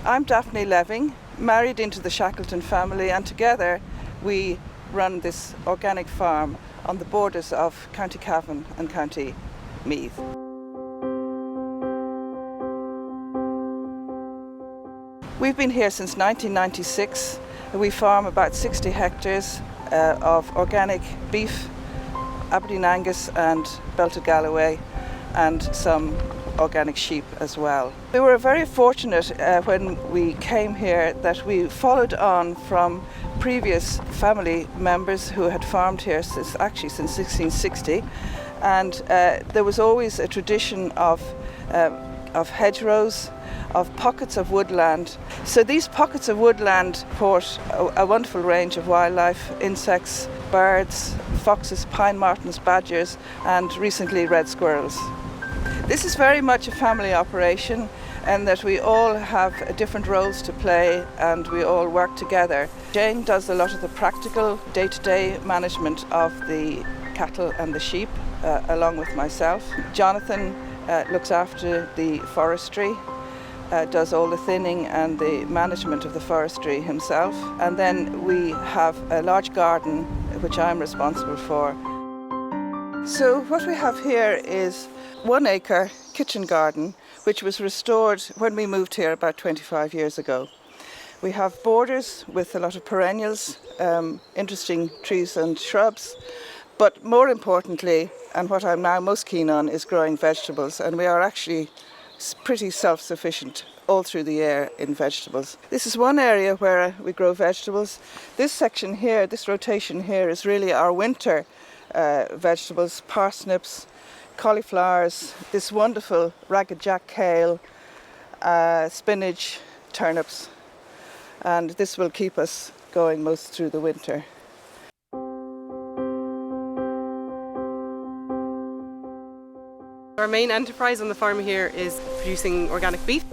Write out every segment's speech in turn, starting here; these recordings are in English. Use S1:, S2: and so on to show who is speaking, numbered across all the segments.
S1: I'm Daphne Leving, married into the Shackleton family, and together we run this organic farm on the borders of County Cavan and County Meath. We've been here since 1996. We farm about 60 hectares of organic beef, Aberdeen Angus and Belted Galloway, and some organic sheep as well. We were very fortunate when we came here that we followed on from previous family members who had farmed here since 1660, and there was always a tradition of hedgerows, of pockets of woodland. So these pockets of woodland support a wonderful range of wildlife, insects, birds, foxes, pine martens, badgers, and recently red squirrels. This is very much a family operation, and that we all have different roles to play and we all work together. Jane does a lot of the practical day-to-day management of the cattle and the sheep, along with myself. Jonathan looks after the forestry, does all the thinning and the management of the forestry himself. And then we have a large garden which I'm responsible for. So what we have here is 1 acre kitchen garden which was restored when we moved here about 25 years ago. We have borders with a lot of perennials, interesting trees and shrubs, but more importantly, and what I'm now most keen on, is growing vegetables, and we are actually pretty self-sufficient all through the year in vegetables. This is one area where we grow vegetables. This section here, this rotation here, is really our winter vegetables: parsnips, cauliflowers, this wonderful ragged jack kale, spinach, turnips, and this will keep us going most through the winter.
S2: Our main enterprise on the farm here is producing organic beef.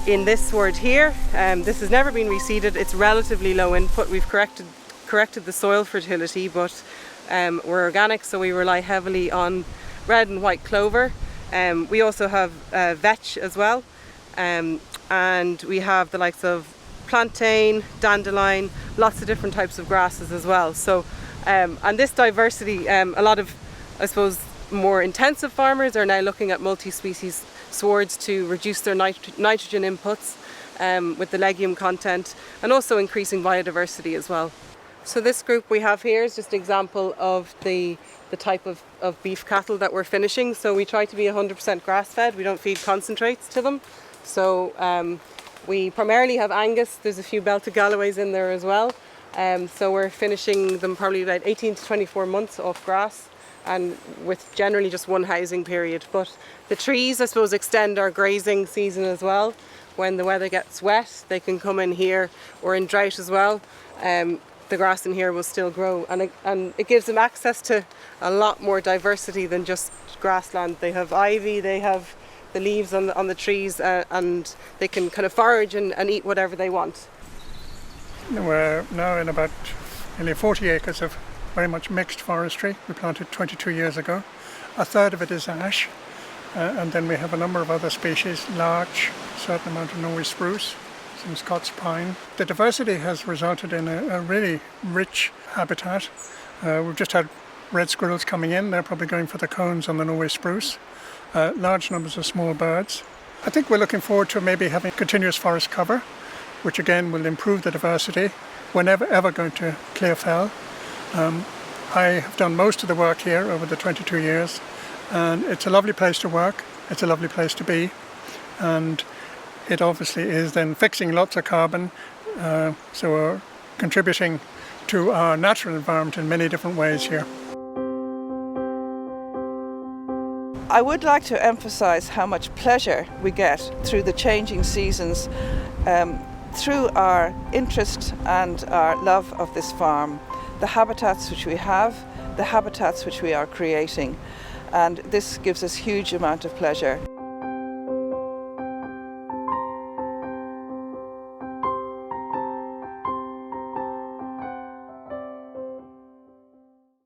S2: In this sward here, this has never been reseeded. It's relatively low input. We've corrected the soil fertility, but we're organic, so we rely heavily on red and white clover. We also have vetch as well, and we have the likes of plantain, dandelion, lots of different types of grasses as well. So, and this diversity, a lot of, I suppose, more intensive farmers are now looking at multi-species swards to reduce their nitrogen inputs with the legume content, and also increasing biodiversity as well. So this group we have here is just an example of the type of beef cattle that we're finishing. So we try to be 100% grass-fed. We don't feed concentrates to them. So we primarily have Angus. There's a few Belted Galloways in there as well. So we're finishing them probably about 18 to 24 months off grass, and with generally just one housing period. But the trees, I suppose, extend our grazing season as well. When the weather gets wet, they can come in here, or in drought as well. The grass in here will still grow, and it gives them access to a lot more diversity than just grassland. They have ivy, they have the leaves on the trees, and they can kind of forage and eat whatever they want.
S3: We're now in about nearly 40 acres of very much mixed forestry. We planted 22 years ago. A third of it is ash, and then we have a number of other species: larch, a certain amount of Norway spruce, some Scots pine. The diversity has resulted in a really rich habitat. We've just had red squirrels coming in. They're probably going for the cones on the Norway spruce. Large numbers of small birds. I think we're looking forward to maybe having continuous forest cover, which again will improve the diversity. We're never ever going to clear fell. I have done most of the work here over the 22 years, and it's a lovely place to work, it's a lovely place to be, and it obviously is then fixing lots of carbon, so we're contributing to our natural environment in many different ways here.
S1: I would like to emphasise how much pleasure we get through the changing seasons, through our interest and our love of this farm, the habitats which we have, the habitats which we are creating, and this gives us huge amount of pleasure.